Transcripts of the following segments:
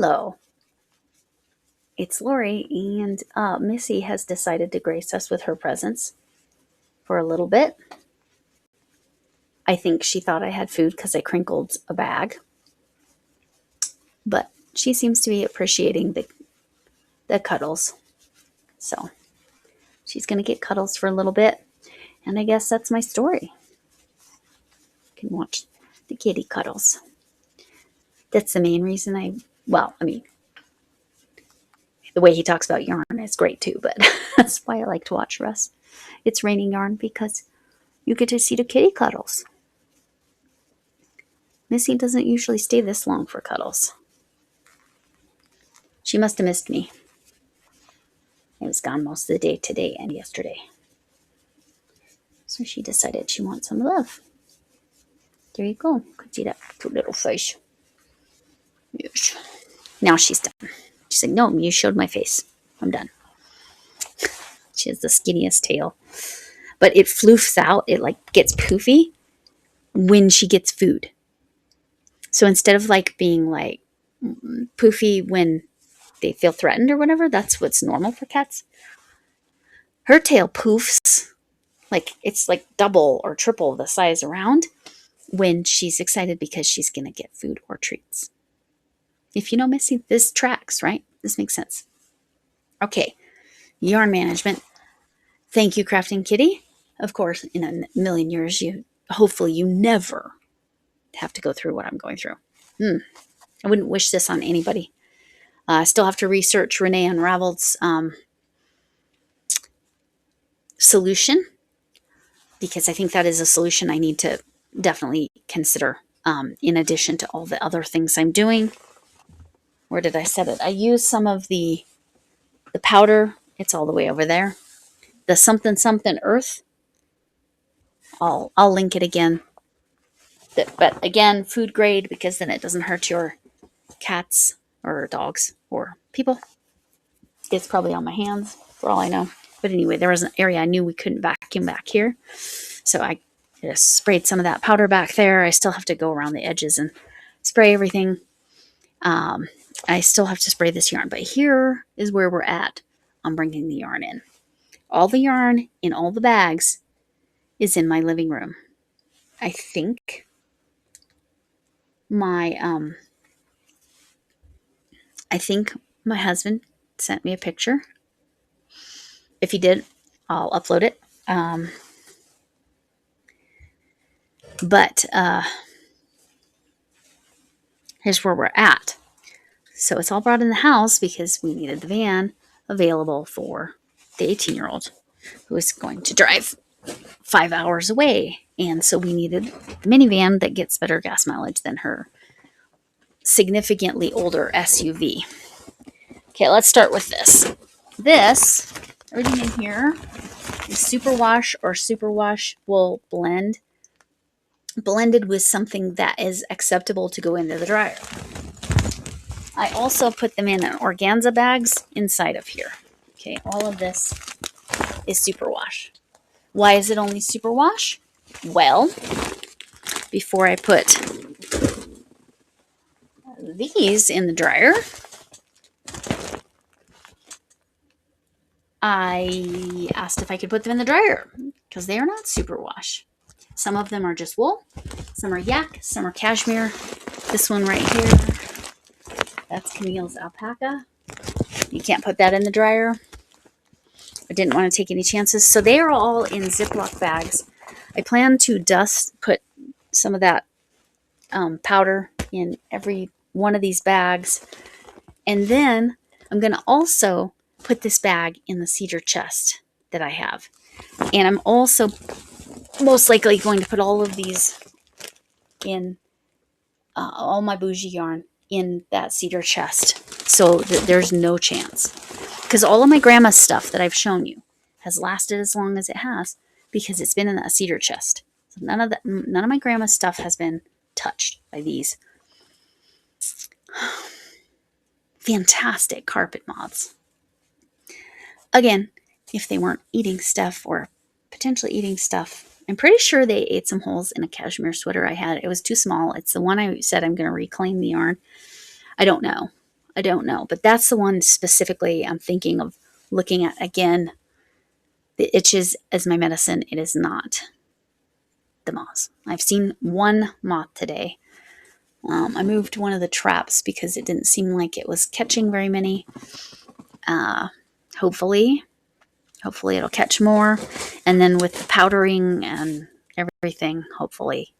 Hello, it's Lori, and Missy has decided to grace us with her presence for a little bit. I think she thought I had food because I crinkled a bag, but she seems to be appreciating the cuddles. So she's going to get cuddles for a little bit, and I guess that's my story. You can watch the kitty cuddles. That's the main reason the way he talks about yarn is great too, but that's why I like to watch Russ. It's raining yarn because you get to see the kitty cuddles. Missy doesn't usually stay this long for cuddles. She must have missed me. I was gone most of the day today and yesterday. So she decided she wants some love. There you go. Could see that cute little face. Yes. Now she's done. She's like, no, you showed my face. I'm done. She has the skinniest tail. But it floofs out. It gets poofy when she gets food. So instead of being poofy when they feel threatened or whatever, that's what's normal for cats. Her tail poofs. It's double or triple the size around when she's excited because she's going to get food or treats. If you know Missy, this tracks, right? This makes sense. Okay, yarn management. Thank you, Crafting Kitty. Of course, in a million years, hopefully you never have to go through what I'm going through. I wouldn't wish this on anybody. I still have to research Renee Unraveled's solution, because I think that is a solution I need to definitely consider in addition to all the other things I'm doing. Where did I set it? I used some of the powder. It's all the way over there. The something earth. I'll link it again. But again, food grade, because then it doesn't hurt your cats or dogs or people. It's probably on my hands for all I know. But anyway, there was an area I knew we couldn't vacuum back here. So I just sprayed some of that powder back there. I still have to go around the edges and spray everything. I still have to spray this yarn. But here is where we're at on bringing the yarn in. All the yarn in all the bags is in my living room. I think my husband sent me a picture. If he did, I'll upload it. But here's where we're at. So it's all brought in the house because we needed the van available for the 18-year-old who is going to drive 5 hours away. And so we needed a minivan that gets better gas mileage than her significantly older SUV. Okay, let's start with this. Everything in here is superwash or superwash wool blended with something that is acceptable to go into the dryer. I also put them in organza bags inside of here. Okay, all of this is superwash. Why is it only superwash? Well, before I put these in the dryer, I asked if I could put them in the dryer because they are not superwash. Some of them are just wool, some are yak, some are cashmere. This one right here, that's Camille's alpaca. You can't put that in the dryer. I didn't want to take any chances. So they are all in Ziploc bags. I plan to put some of that powder in every one of these bags. And then I'm going to also put this bag in the cedar chest that I have. And I'm also most likely going to put all of these in, all my bougie yarn in that cedar chest. So that there's no chance. Because all of my grandma's stuff that I've shown you has lasted as long as it has because it's been in that cedar chest. So none of my grandma's stuff has been touched by these fantastic carpet moths. Again, if they weren't eating stuff or potentially eating stuff, I'm pretty sure they ate some holes in a cashmere sweater I had. It was too small. It's the one I said I'm going to reclaim the yarn. I don't know. I don't know. But that's the one specifically I'm thinking of looking at again. The itches as my medicine. It is not the moths. I've seen one moth today. I moved one of the traps because it didn't seem like it was catching very many. Hopefully it'll catch more. And then with the powdering and everything, hopefully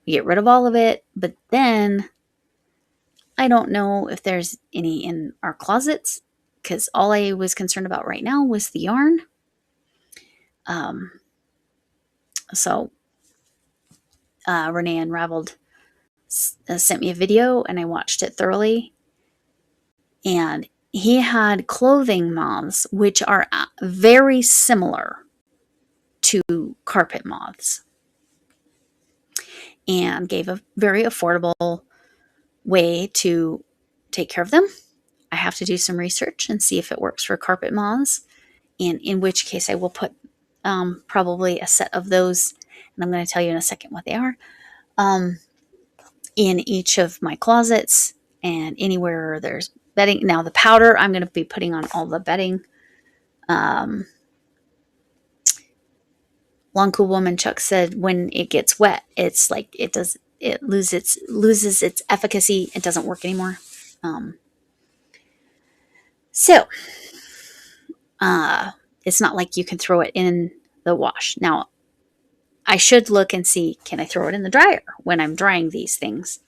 we get rid of all of it. But then I don't know if there's any in our closets, because all I was concerned about right now was the yarn. So Renee Unraveled sent me a video and I watched it thoroughly. And he had clothing moths, which are very similar to carpet moths, and gave a very affordable way to take care of them. I have to do some research and see if it works for carpet moths, and in which case I will put probably a set of those, and I'm going to tell you in a second what they are, in each of my closets and anywhere there's bedding. Now the powder I'm going to be putting on all the bedding. Long Cool Woman Chuck said when it gets wet, it's like it loses its efficacy. It doesn't work anymore. So it's not like you can throw it in the wash. Now, I should look and see, can I throw it in the dryer when I'm drying these things?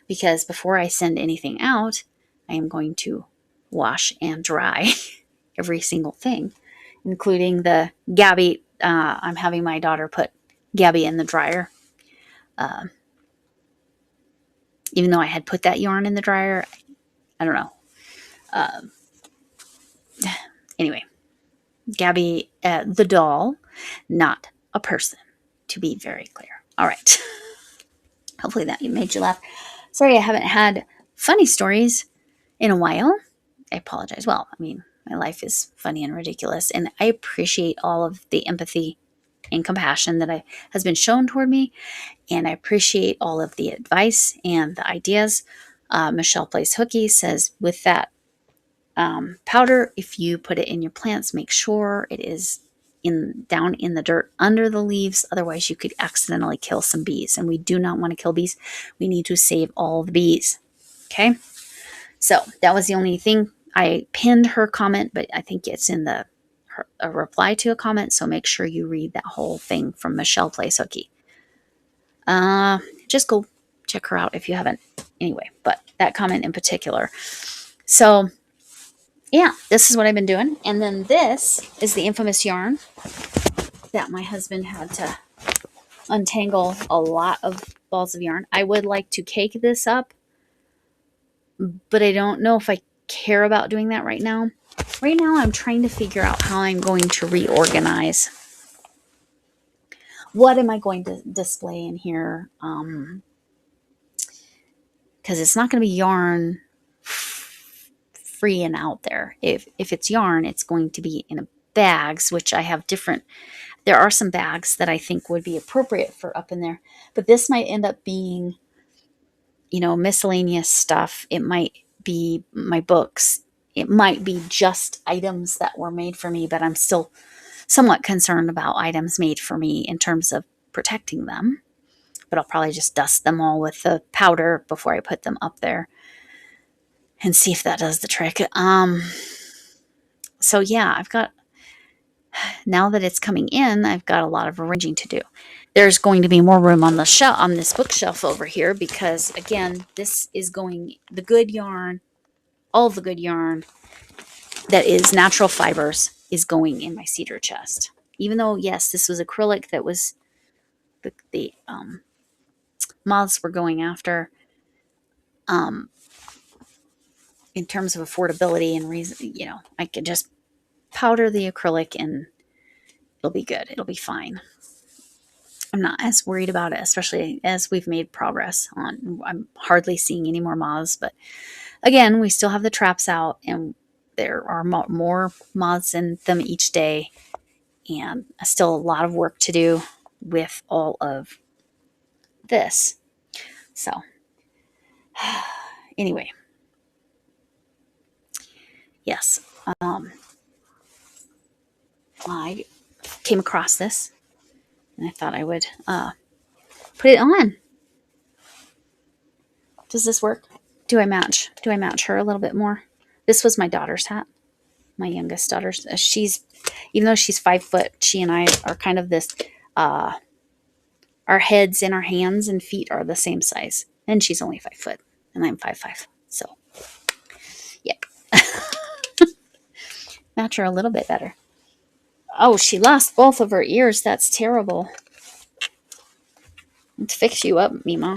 Because before I send anything out, I am going to wash and dry every single thing, including the Gabby. I'm having my daughter put Gabby in the dryer. Even though I had put that yarn in the dryer, I don't know. Anyway, Gabby, the doll, not a person, to be very clear. All right. Hopefully that made you laugh. Sorry I haven't had funny stories in a while. I apologize. Well, I mean, my life is funny and ridiculous, and I appreciate all of the empathy and compassion that has been shown toward me, and I appreciate all of the advice and the ideas. Michelle Plays Hooky says, with that powder, if you put it in your plants, make sure it is down in the dirt under the leaves. Otherwise, you could accidentally kill some bees, and we do not want to kill bees. We need to save all the bees. Okay, so that was the only thing. I pinned her comment, but I think it's in a reply to a comment, so make sure you read that whole thing from Michelle Plays Hooky. Just go check her out if you haven't. Anyway, but that comment in particular. So yeah, this is what I've been doing. And then this is the infamous yarn that my husband had to untangle a lot of balls of yarn. I would like to cake this up, but I don't know if I care about doing that right now. Right now, I'm trying to figure out how I'm going to reorganize. What am I going to display in here? Because it's not going to be yarn free and out there. If it's yarn, it's going to be in bags, which I have different. There are some bags that I think would be appropriate for up in there, but this might end up being, miscellaneous stuff. It might be my books. It might be just items that were made for me, but I'm still somewhat concerned about items made for me in terms of protecting them. But I'll probably just dust them all with the powder before I put them up there and see if that does the trick. So yeah, now that it's coming in, I've got a lot of arranging to do. There's going to be more room on this bookshelf over here because, again, this is the good yarn, all the good yarn that is natural fibers is going in my cedar chest. Even though, yes, this was acrylic that was the moths were going after. In terms of affordability and reason, I could just powder the acrylic and it'll be good. It'll be fine. I'm not as worried about it, especially as we've made progress on. I'm hardly seeing any more moths, but again, we still have the traps out and there are more moths in them each day, and still a lot of work to do with all of this. So anyway, yes, I came across this and I thought I would put it on. Does this work? Do I match her a little bit more? This was my daughter's hat, my youngest daughter's. She's, even though she's 5 foot, she and I are kind of this, our heads and our hands and feet are the same size. And she's only 5 foot and I'm 5'5". So, yep. Match her a little bit better. Oh, she lost both of her ears. That's terrible. Let's fix you up, Mima.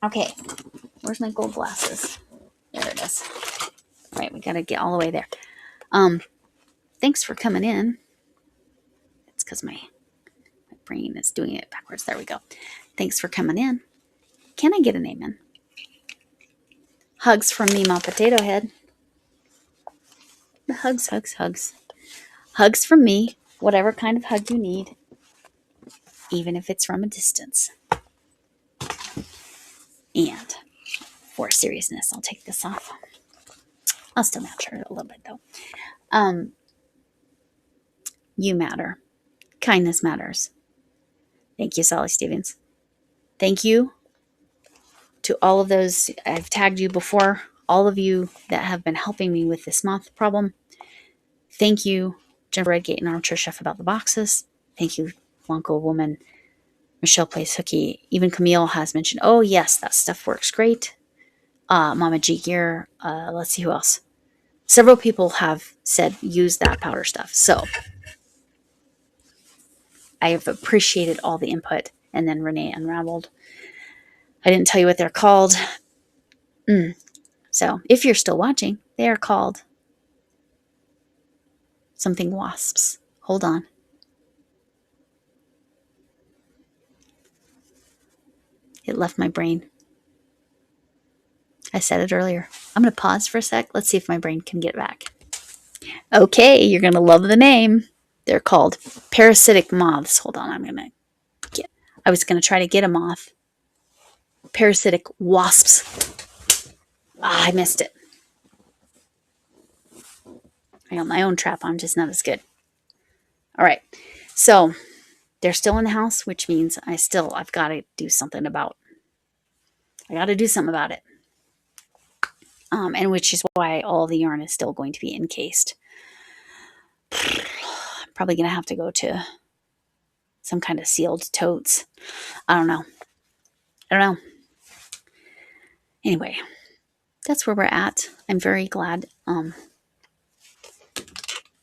Okay. Where's my gold glasses? There it is. All right, we got to get all the way there. Thanks for coming in. It's because my brain is doing it backwards. There we go. Thanks for coming in. Can I get an amen? Hugs from Mima Potato Head. Hugs, hugs, hugs. Hugs from me. Whatever kind of hug you need. Even if it's from a distance. And for seriousness, I'll take this off. I'll still match her a little bit though. You matter. Kindness matters. Thank you, Sally Stevens. Thank you to all of those. I've tagged you before. All of you that have been helping me with this moth problem. Thank you, Jennifer Redgate and Armchair Chef about the boxes. Thank you, Blanco Woman. Michelle Plays Hooky. Even Camille has mentioned, oh yes, that stuff works great. Mama G Gear. Let's see who else. Several people have said use that powder stuff. So I have appreciated all the input. And then Renee Unraveled. I didn't tell you what they're called. So if you're still watching, they are called something wasps. Hold on. It left my brain. I said it earlier. I'm going to pause for a sec. Let's see if my brain can get back. Okay, you're going to love the name. They're called parasitic moths. Hold on, I was going to try to get a moth. Parasitic wasps. I missed it. I got my own trap on, just not as good. All right, so they're still in the house, which means I've got to do something about. I got to do something about it. And which is why all the yarn is still going to be encased. I'm probably going to have to go to some kind of sealed totes. I don't know. Anyway, that's where we're at. I'm very glad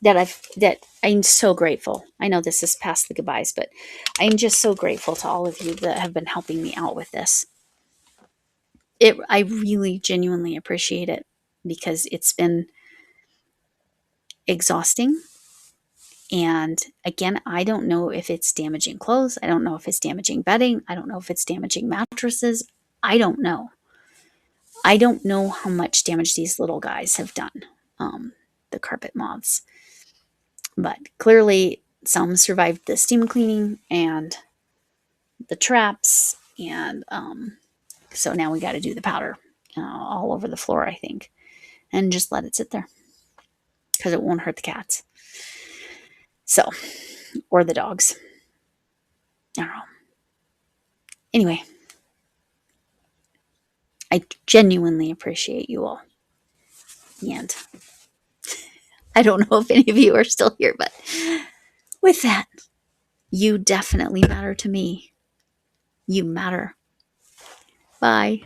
that I'm so grateful. I know this is past the goodbyes, but I'm just so grateful to all of you that have been helping me out with this. I really genuinely appreciate it because it's been exhausting. And again, I don't know if it's damaging clothes. I don't know if it's damaging bedding. I don't know if it's damaging mattresses. I don't know. I don't know how much damage these little guys have done, the carpet moths. But clearly some survived the steam cleaning and the traps. And so now we got to do the powder all over the floor, I think. And just let it sit there because it won't hurt the cats. So, or the dogs. I don't know. Anyway, I genuinely appreciate you all. And I don't know if any of you are still here, but with that, you definitely matter to me. You matter. Bye.